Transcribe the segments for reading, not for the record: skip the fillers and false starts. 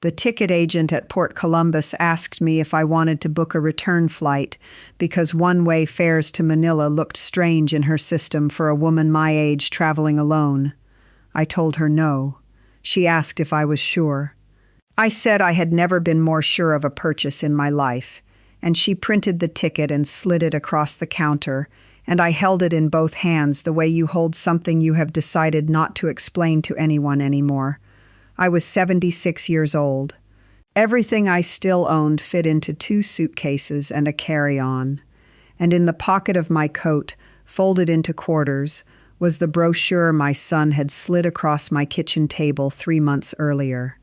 The ticket agent at Port Columbus asked me if I wanted to book a return flight because one-way fares to Manila looked strange in her system for a woman my age traveling alone. I told her no. She asked if I was sure. I said I had never been more sure of a purchase in my life, and she printed the ticket and slid it across the counter, and I held it in both hands the way you hold something you have decided not to explain to anyone anymore. I was 76 years old. Everything I still owned fit into 2 suitcases and a carry-on, and in the pocket of my coat, folded into quarters, was the brochure my son had slid across my kitchen table 3 months earlier.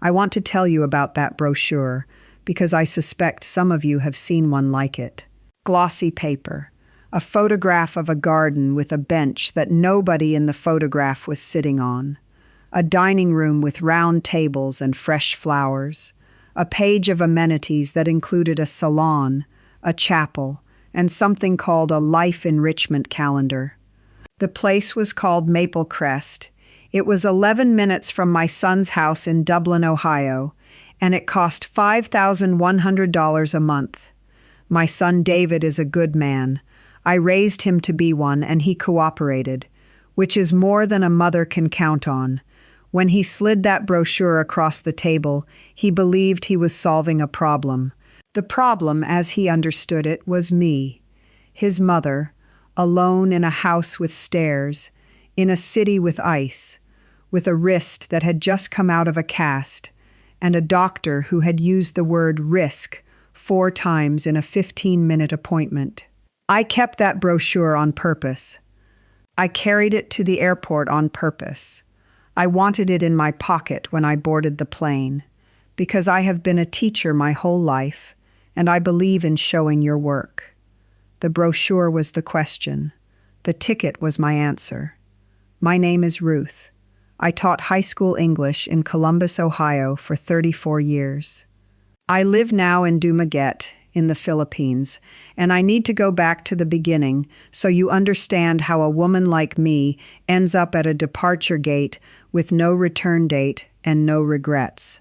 I want to tell you about that brochure, because I suspect some of you have seen one like it. Glossy paper, a photograph of a garden with a bench that nobody in the photograph was sitting on, a dining room with round tables and fresh flowers, a page of amenities that included a salon, a chapel, and something called a life enrichment calendar. The place was called Maple Crest. It was 11 minutes from my son's house in Dublin, Ohio, and it cost $5,100 a month. My son David is a good man. I raised him to be one, and he cooperated, which is more than a mother can count on. When he slid that brochure across the table, he believed he was solving a problem. The problem, as he understood it, was me, his mother, alone in a house with stairs, in a city with ice, with a wrist that had just come out of a cast, and a doctor who had used the word risk 4 times in a 15-minute appointment. I kept that brochure on purpose. I carried it to the airport on purpose. I wanted it in my pocket when I boarded the plane, because I have been a teacher my whole life, and I believe in showing your work. The brochure was the question. The ticket was my answer. My name is Ruth. I taught high school English in Columbus, Ohio for 34 years. I live now in Dumaguete, in the Philippines, and I need to go back to the beginning so you understand how a woman like me ends up at a departure gate with no return date and no regrets.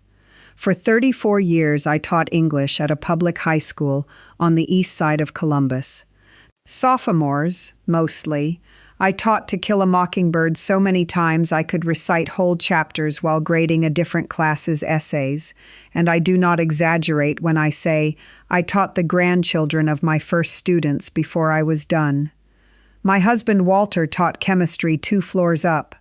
For 34 years, I taught English at a public high school on the east side of Columbus. Sophomores, mostly. I taught To Kill a Mockingbird so many times I could recite whole chapters while grading a different class's essays, and I do not exaggerate when I say I taught the grandchildren of my first students before I was done. My husband Walter taught chemistry 2 floors up.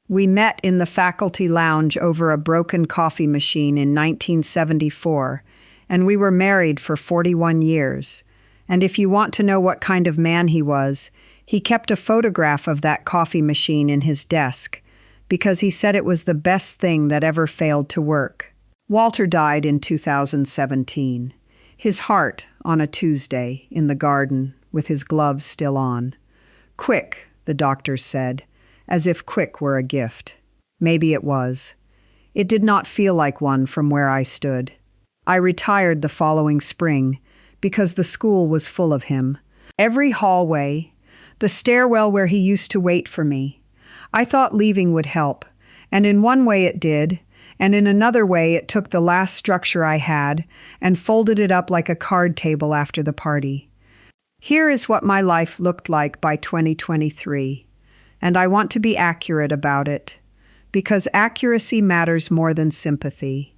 We met in the faculty lounge over a broken coffee machine in 1974, and we were married for 41 years. And if you want to know what kind of man he was, he kept a photograph of that coffee machine in his desk, because he said it was the best thing that ever failed to work. Walter died in 2017. His heart, on a Tuesday, in the garden, with his gloves still on. Quick, the doctors said, as if quick were a gift. Maybe it was. It did not feel like one from where I stood. I retired the following spring, because the school was full of him. Every hallway, the stairwell where he used to wait for me. I thought leaving would help, and in one way it did, and in another way it took the last structure I had and folded it up like a card table after the party. Here is what my life looked like by 2023, and I want to be accurate about it, because accuracy matters more than sympathy.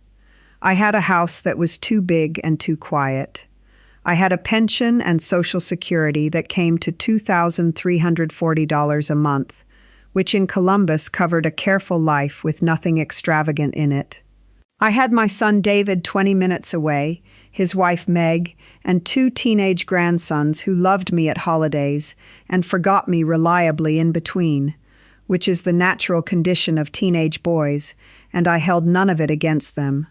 I had a house that was too big and too quiet. I had a pension and Social Security that came to $2,340 a month, which in Columbus covered a careful life with nothing extravagant in it. I had my son David 20 minutes away, his wife Meg, and 2 teenage grandsons who loved me at holidays and forgot me reliably in between, which is the natural condition of teenage boys, and I held none of it against them.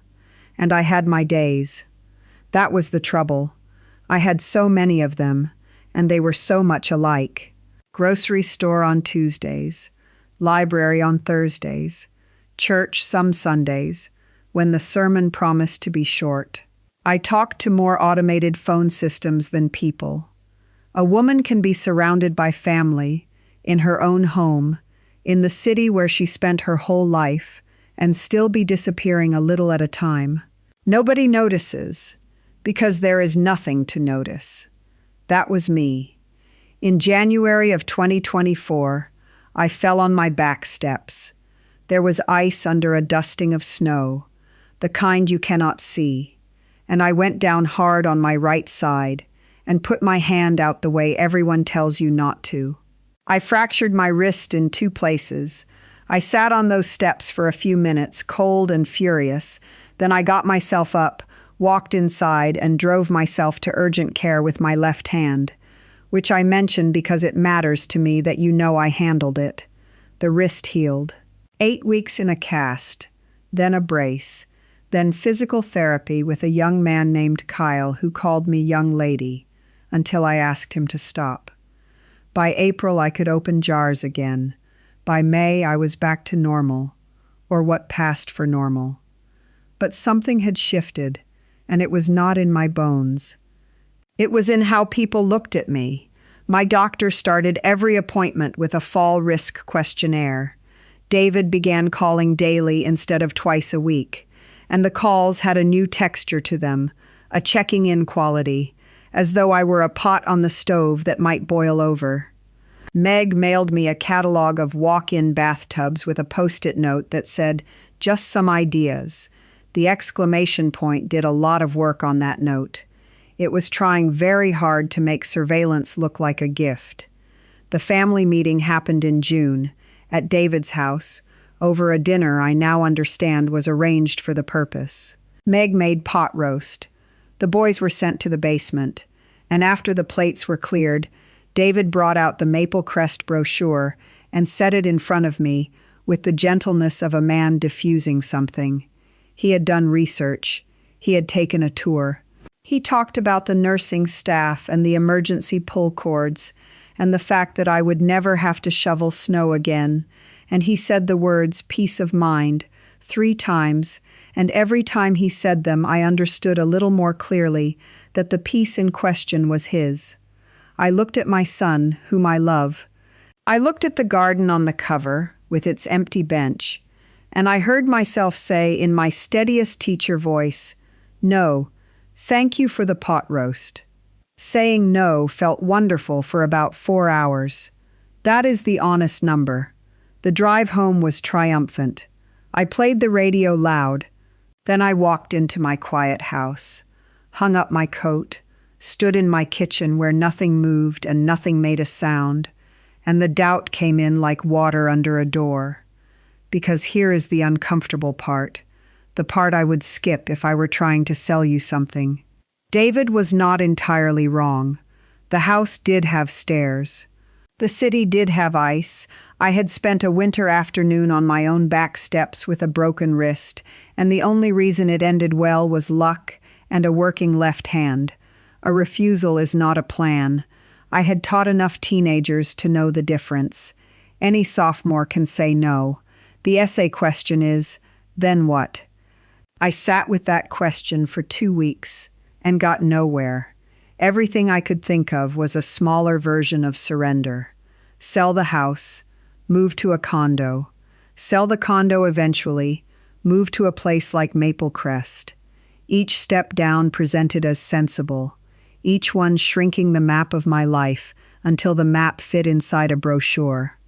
And I had my days. That was the trouble. I had so many of them, and they were so much alike. Grocery store on Tuesdays, library on Thursdays, church some Sundays, when the sermon promised to be short. I talked to more automated phone systems than people. A woman can be surrounded by family, in her own home, in the city where she spent her whole life, and still be disappearing a little at a time. Nobody notices, because there is nothing to notice. That was me. In January of 2024, I fell on my back steps. There was ice under a dusting of snow, the kind you cannot see, and I went down hard on my right side and put my hand out the way everyone tells you not to. I fractured my wrist in 2 places. I sat on those steps for a few minutes, cold and furious. Then I got myself up, walked inside, and drove myself to urgent care with my left hand, which I mention because it matters to me that you know I handled it. The wrist healed. 8 weeks in a cast, then a brace, then physical therapy with a young man named Kyle who called me young lady, until I asked him to stop. By April, I could open jars again. By May, I was back to normal, or what passed for normal. But something had shifted, and it was not in my bones. It was in how people looked at me. My doctor started every appointment with a fall risk questionnaire. David began calling daily instead of twice a week, and the calls had a new texture to them, a checking-in quality, as though I were a pot on the stove that might boil over. Meg mailed me a catalog of walk-in bathtubs with a post-it note that said, "Just some ideas." The exclamation point did a lot of work on that note. It was trying very hard to make surveillance look like a gift. The family meeting happened in June, at David's house, over a dinner I now understand was arranged for the purpose. Meg made pot roast. The boys were sent to the basement, and after the plates were cleared, David brought out the Maple Crest brochure and set it in front of me with the gentleness of a man diffusing something. He had done research. He had taken a tour. He talked about the nursing staff and the emergency pull cords and the fact that I would never have to shovel snow again, and he said the words peace of mind 3 times, and every time he said them I understood a little more clearly that the peace in question was his. I looked at my son, whom I love. I looked at the garden on the cover, with its empty bench, and I heard myself say in my steadiest teacher voice, "No, thank you for the pot roast." Saying no felt wonderful for about 4 hours. That is the honest number. The drive home was triumphant. I played the radio loud. Then I walked into my quiet house, hung up my coat, stood in my kitchen where nothing moved and nothing made a sound, and the doubt came in like water under a door. Because here is the uncomfortable part, the part I would skip if I were trying to sell you something. David was not entirely wrong. The house did have stairs. The city did have ice. I had spent a winter afternoon on my own back steps with a broken wrist, and the only reason it ended well was luck and a working left hand. A refusal is not a plan. I had taught enough teenagers to know the difference. Any sophomore can say no. The essay question is, then what? I sat with that question for 2 weeks and got nowhere. Everything I could think of was a smaller version of surrender. Sell the house, move to a condo. Sell the condo eventually, move to a place like Maple Crest. Each step down presented as sensible, each one shrinking the map of my life until the map fit inside a brochure.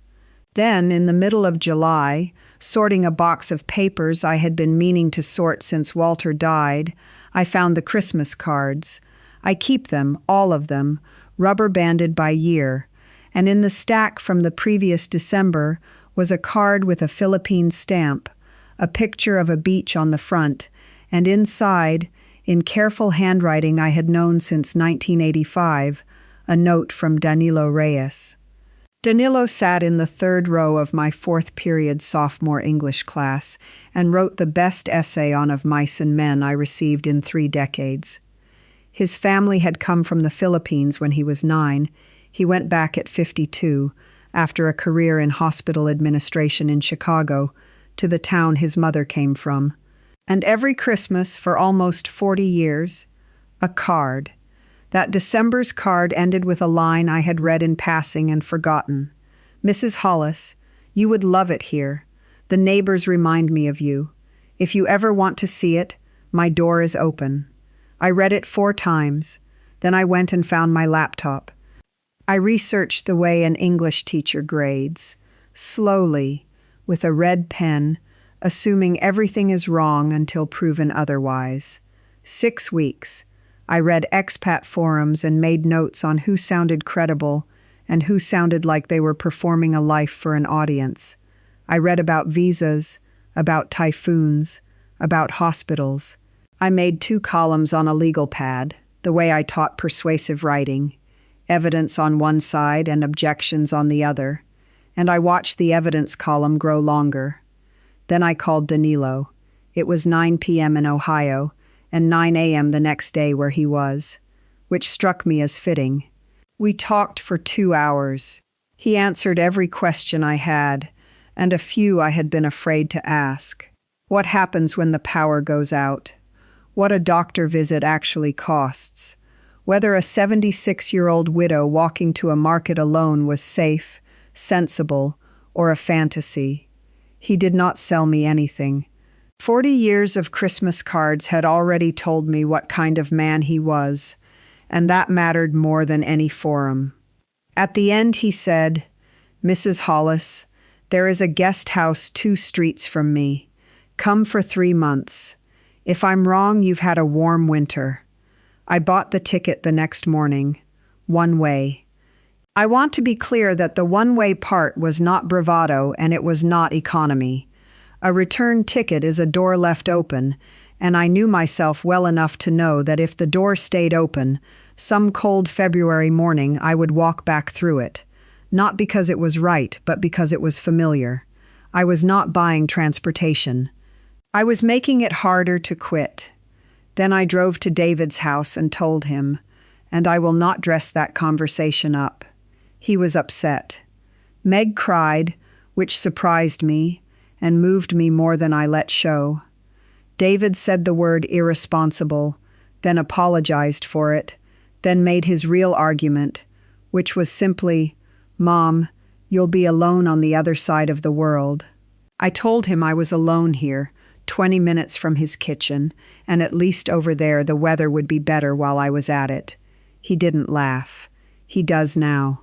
Then, in the middle of July, sorting a box of papers I had been meaning to sort since Walter died, I found the Christmas cards. I keep them, all of them, rubber-banded by year, and in the stack from the previous December was a card with a Philippine stamp, a picture of a beach on the front, and inside, in careful handwriting I had known since 1985, a note from Danilo Reyes. Danilo sat in the 3rd row of my 4th period sophomore English class and wrote the best essay on Of Mice and Men I received in 3 decades. His family had come from the Philippines when he was 9. He went back at 52, after a career in hospital administration in Chicago, to the town his mother came from. And every Christmas for almost 40 years, a card. That December's card ended with a line I had read in passing and forgotten. "Mrs. Hollis, you would love it here. The neighbors remind me of you. If you ever want to see it, my door is open. I read it 4 times. Then I went and found my laptop. I researched the way an English teacher grades, slowly, with a red pen, assuming everything is wrong until proven otherwise. 6 weeks. I read expat forums and made notes on who sounded credible and who sounded like they were performing a life for an audience. I read about visas, about typhoons, about hospitals. I made 2 columns on a legal pad, the way I taught persuasive writing, evidence on one side and objections on the other, and I watched the evidence column grow longer. Then I called Danilo. It was 9 p.m. in Ohio, and 9 a.m. the next day where he was, which struck me as fitting. We talked for 2 hours. He answered every question I had, and a few I had been afraid to ask. What happens when the power goes out? What a doctor visit actually costs? Whether a 76-year-old widow walking to a market alone was safe, sensible, or a fantasy. He did not sell me anything. 40 years of Christmas cards had already told me what kind of man he was, and that mattered more than any forum. At the end he said, "Mrs. Hollis, there is a guest house 2 streets from me. Come for 3 months. If I'm wrong, you've had a warm winter." I bought the ticket the next morning, one way. I want to be clear that the one-way part was not bravado and it was not economy. A return ticket is a door left open, and I knew myself well enough to know that if the door stayed open, some cold February morning I would walk back through it. Not because it was right, but because it was familiar. I was not buying transportation. I was making it harder to quit. Then I drove to David's house and told him, and I will not dress that conversation up. He was upset. Meg cried, which surprised me and moved me more than I let show. David said the word irresponsible, then apologized for it, then made his real argument, which was simply, "Mom, you'll be alone on the other side of the world." I told him I was alone here, 20 minutes from his kitchen, and at least over there the weather would be better while I was at it. He didn't laugh. He does now.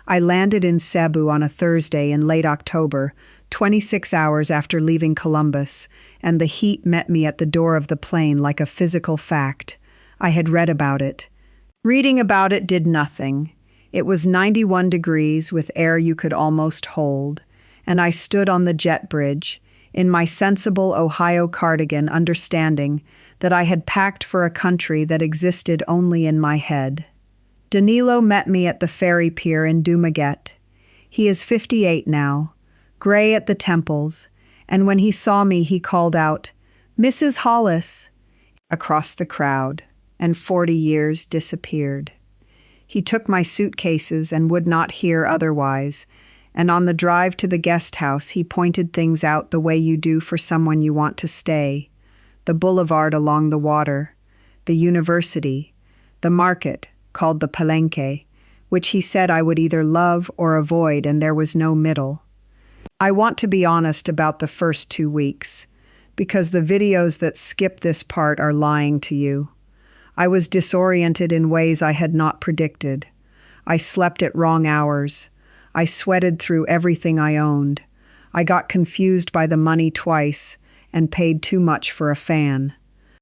I landed in Cebu on a Thursday in late October, 26 hours after leaving Columbus, and the heat met me at the door of the plane like a physical fact. I had read about it. Reading about it did nothing. It was 91 degrees with air you could almost hold, and I stood on the jet bridge, in my sensible Ohio cardigan, understanding that I had packed for a country that existed only in my head. Danilo met me at the ferry pier in Dumaguete. He is 58 now, gray at the temples, and when he saw me he called out, "Mrs. Hollis," across the crowd, and 40 years disappeared. He took my suitcases and would not hear otherwise, and on the drive to the guest house he pointed things out the way you do for someone you want to stay. The boulevard along the water, the university, the market, called the Palenque, which he said I would either love or avoid, and there was no middle. I want to be honest about the first 2 weeks, because the videos that skip this part are lying to you. I was disoriented in ways I had not predicted. I slept at wrong hours. I sweated through everything I owned. I got confused by the money twice and paid too much for a fan.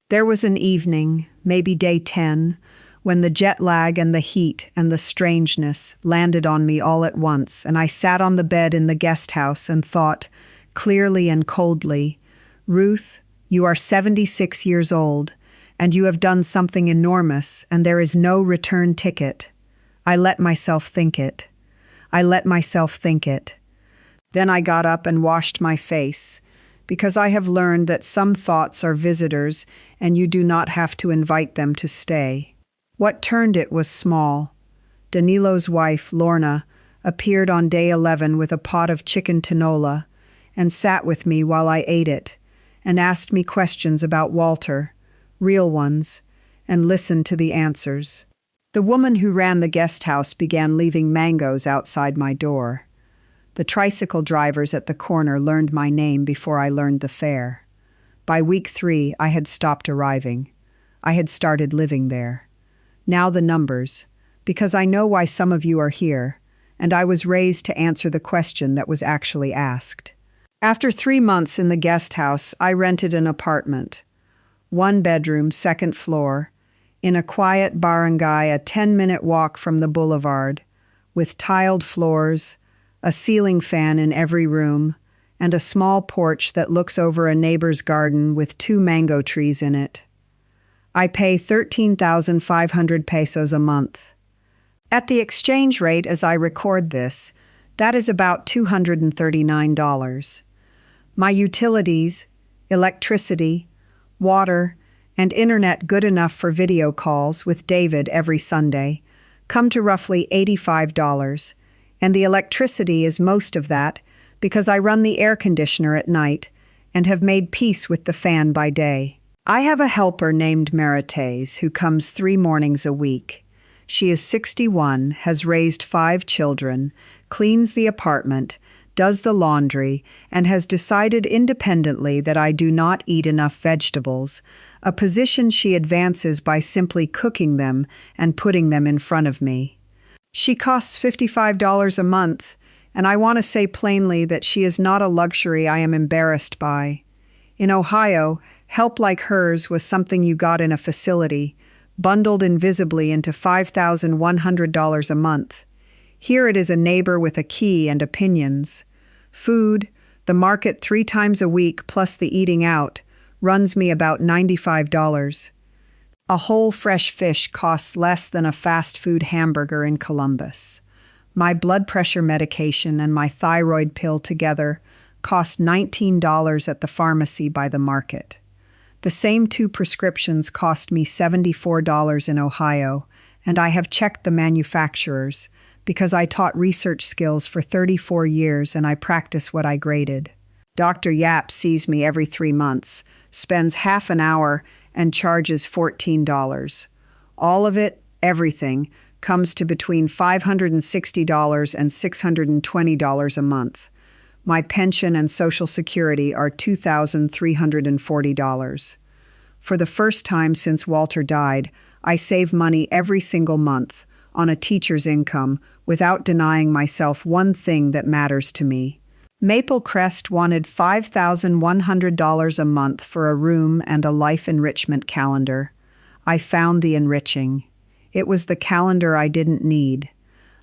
There was an evening, maybe day 10, when the jet lag and the heat and the strangeness landed on me all at once, and I sat on the bed in the guest house and thought, clearly and coldly, "Ruth, you are 76 years old, and you have done something enormous, and there is no return ticket." I let myself think it. Then I got up and washed my face, because I have learned that some thoughts are visitors and you do not have to invite them to stay. What turned it was small. Danilo's wife, Lorna, appeared on day 11 with a pot of chicken tinola and sat with me while I ate it and asked me questions about Walter, real ones, and listened to the answers. The woman who ran the guest house began leaving mangoes outside my door. The tricycle drivers at the corner learned my name before I learned the fare. By week 3, I had stopped arriving. I had started living there. Now the numbers, because I know why some of you are here, and I was raised to answer the question that was actually asked. After 3 months in the guest house, I rented an apartment. 1 bedroom, 2nd floor, in a quiet barangay a 10-minute walk from the boulevard, with tiled floors, a ceiling fan in every room, and a small porch that looks over a neighbor's garden with 2 mango trees in it. I pay 13,500 pesos a month. At the exchange rate as I record this, that is about $239. My utilities, electricity, water, and internet good enough for video calls with David every Sunday come to roughly $85, and the electricity is most of that because I run the air conditioner at night and have made peace with the fan by day. I have a helper named Marites who comes 3 mornings a week. She is 61, has raised 5 children, cleans the apartment, does the laundry, and has decided independently that I do not eat enough vegetables, a position she advances by simply cooking them and putting them in front of me. She costs $55 a month, and I want to say plainly that she is not a luxury I am embarrassed by. In Ohio, help like hers was something you got in a facility, bundled invisibly into $5,100 a month. Here it is a neighbor with a key and opinions. Food, the market 3 times a week plus the eating out, runs me about $95. A whole fresh fish costs less than a fast food hamburger in Columbus. My blood pressure medication and my thyroid pill together cost $19 at the pharmacy by the market. The same 2 prescriptions cost me $74 in Ohio, and I have checked the manufacturers because I taught research skills for 34 years and I practice what I graded. Dr. Yap sees me every 3 months, spends half an hour, and charges $14. All of it, everything, comes to between $560 and $620 a month. My pension and Social Security are $2,340. For the first time since Walter died, I save money every single month on a teacher's income without denying myself one thing that matters to me. Maple Crest wanted $5,100 a month for a room and a life enrichment calendar. I found the enriching. It was the calendar I didn't need.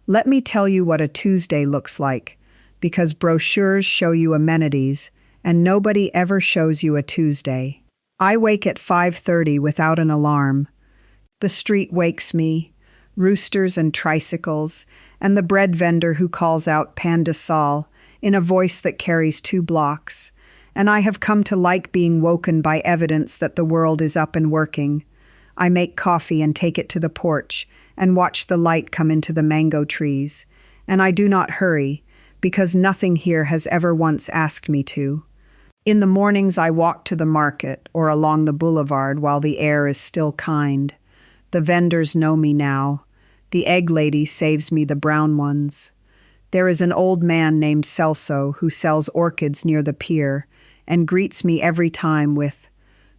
Let me tell you what a Tuesday looks like, because brochures show you amenities, and nobody ever shows you a Tuesday. I wake at 5:30 without an alarm. The street wakes me, roosters and tricycles, and the bread vendor who calls out pan de sal in a voice that carries 2 blocks, and I have come to like being woken by evidence that the world is up and working. I make coffee and take it to the porch and watch the light come into the mango trees, and I do not hurry, because nothing here has ever once asked me to. In the mornings I walk to the market or along the boulevard while the air is still kind. The vendors know me now. The egg lady saves me the brown ones. There is an old man named Celso who sells orchids near the pier and greets me every time with,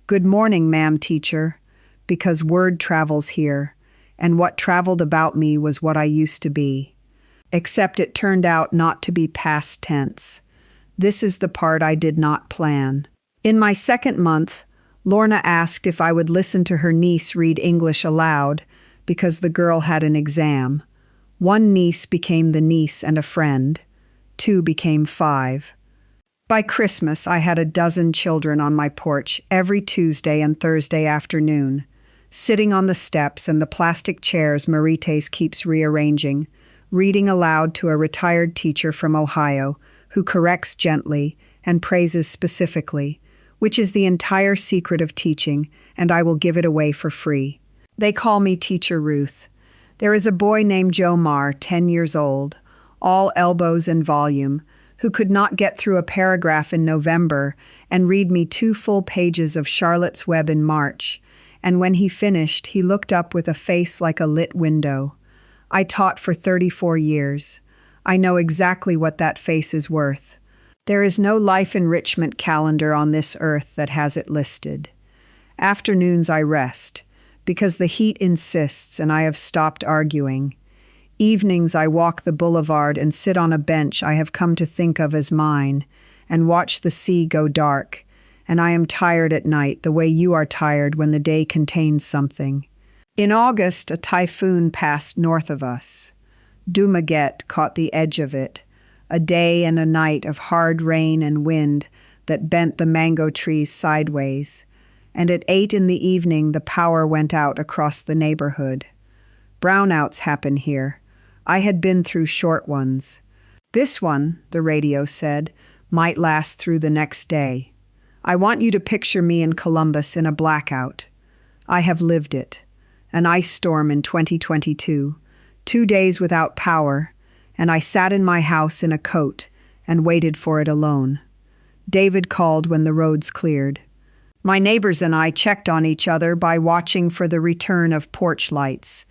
"Good morning, ma'am teacher," because word travels here, and what traveled about me was what I used to be. Except it turned out not to be past tense. This is the part I did not plan. In my 2nd month, Lorna asked if I would listen to her niece read English aloud because the girl had an exam. 1 niece became the niece and a friend. 2 became 5. By Christmas, I had a dozen children on my porch every Tuesday and Thursday afternoon, sitting on the steps and the plastic chairs Marites keeps rearranging, reading aloud to a retired teacher from Ohio who corrects gently and praises specifically, which is the entire secret of teaching, and I will give it away for free. They call me Teacher Ruth. There is a boy named Jomar, 10 years old, all elbows and volume, who could not get through a paragraph in November and read me 2 full pages of Charlotte's Web in March, and when he finished, he looked up with a face like a lit window. I taught for 34 years. I know exactly what that face is worth. There is no life enrichment calendar on this earth that has it listed. Afternoons I rest, because the heat insists and I have stopped arguing. Evenings I walk the boulevard and sit on a bench I have come to think of as mine, and watch the sea go dark, and I am tired at night the way you are tired when the day contains something. In August, a typhoon passed north of us. Dumaguete caught the edge of it, a day and a night of hard rain and wind that bent the mango trees sideways, and at 8 in the evening the power went out across the neighborhood. Brownouts happen here. I had been through short ones. This one, the radio said, might last through the next day. I want you to picture me in Columbus in a blackout. I have lived it. An ice storm in 2022, 2 days without power, and I sat in my house in a coat and waited for it alone. David called when the roads cleared. My neighbors and I checked on each other by watching for the return of porch lights.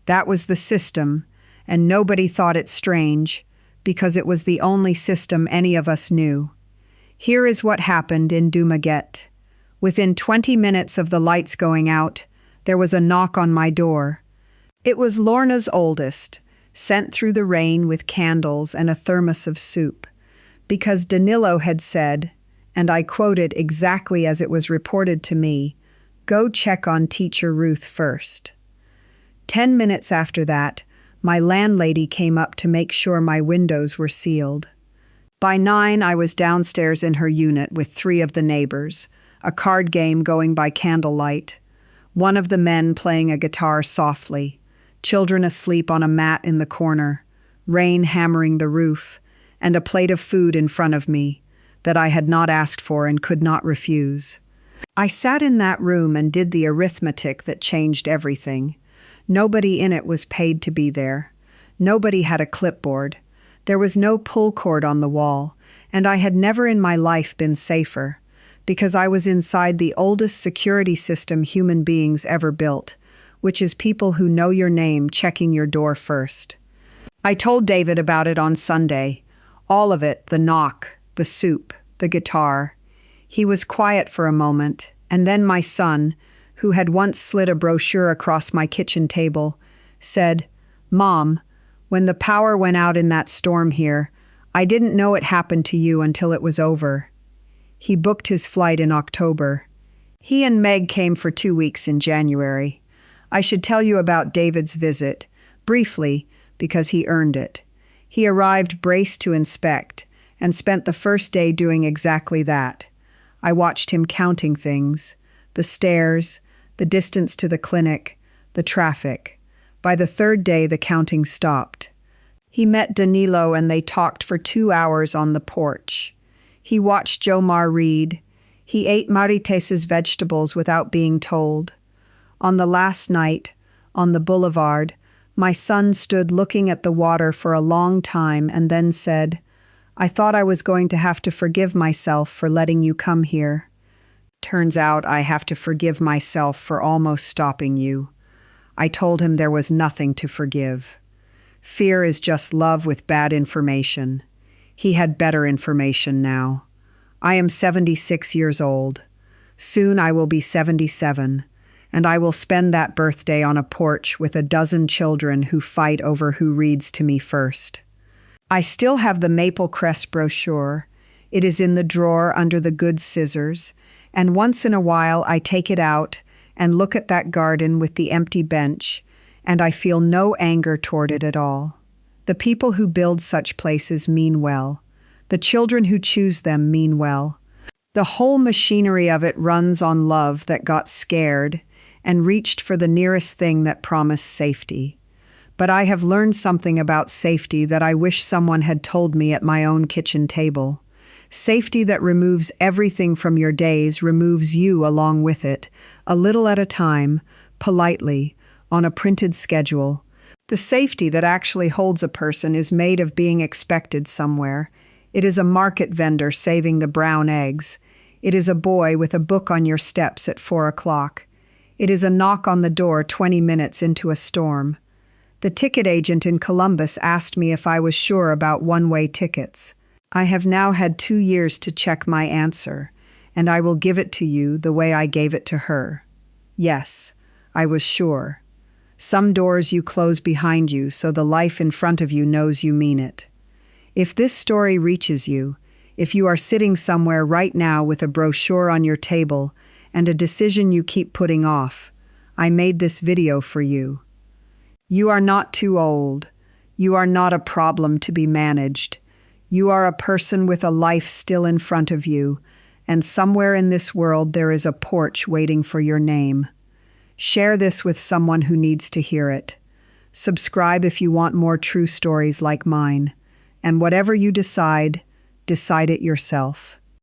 That was the system, and nobody thought it strange, because it was the only system any of us knew. Here is what happened in Dumaguete. Within 20 minutes of the lights going out, there was a knock on my door. It was Lorna's oldest, sent through the rain with candles and a thermos of soup, because Danilo had said, and I quoted exactly as it was reported to me, "Go check on Teacher Ruth first." 10 minutes after that, my landlady came up to make sure my windows were sealed. By 9, I was downstairs in her unit with 3 of the neighbors, a card game going by candlelight, one of the men playing a guitar softly, children asleep on a mat in the corner, rain hammering the roof, and a plate of food in front of me that I had not asked for and could not refuse. I sat in that room and did the arithmetic that changed everything. Nobody in it was paid to be there. Nobody had a clipboard. There was no pull cord on the wall, and I had never in my life been safer, because I was inside the oldest security system human beings ever built, which is people who know your name checking your door first. I told David about it on Sunday. All of it, the knock, the soup, the guitar. He was quiet for a moment, and then my son, who had once slid a brochure across my kitchen table, said, "Mom, when the power went out in that storm here, I didn't know it happened to you until it was over." He booked his flight in October. He and Meg came for 2 weeks in January. I should tell you about David's visit, briefly, because he earned it. He arrived braced to inspect, and spent the first day doing exactly that. I watched him counting things, the stairs, the distance to the clinic, the traffic. By the 3rd day, the counting stopped. He met Danilo and they talked for 2 hours on the porch. He watched Jomar read. He ate Marites's vegetables without being told. On the last night, on the boulevard, my son stood looking at the water for a long time and then said, "I thought I was going to have to forgive myself for letting you come here. Turns out I have to forgive myself for almost stopping you." I told him there was nothing to forgive. Fear is just love with bad information. He had better information now. I am 76 years old. Soon I will be 77, and I will spend that birthday on a porch with a dozen children who fight over who reads to me first. I still have the Maple Crest brochure. It is in the drawer under the good scissors, and once in a while I take it out and look at that garden with the empty bench, and I feel no anger toward it at all. The people who build such places mean well. The children who choose them mean well. The whole machinery of it runs on love that got scared and reached for the nearest thing that promised safety. But I have learned something about safety that I wish someone had told me at my own kitchen table. Safety that removes everything from your days removes you along with it, a little at a time, politely, on a printed schedule. The safety that actually holds a person is made of being expected somewhere. It is a market vendor saving the brown eggs. It is a boy with a book on your steps at 4 o'clock. It is a knock on the door 20 minutes into a storm. The ticket agent in Columbus asked me if I was sure about one-way tickets. I have now had 2 years to check my answer, and I will give it to you the way I gave it to her. Yes, I was sure. Some doors you close behind you so the life in front of you knows you mean it. If this story reaches you, if you are sitting somewhere right now with a brochure on your table and a decision you keep putting off, I made this video for you. You are not too old. You are not a problem to be managed. You are a person with a life still in front of you, and somewhere in this world there is a porch waiting for your name. Share this with someone who needs to hear it. Subscribe if you want more true stories like mine. And whatever you decide it yourself.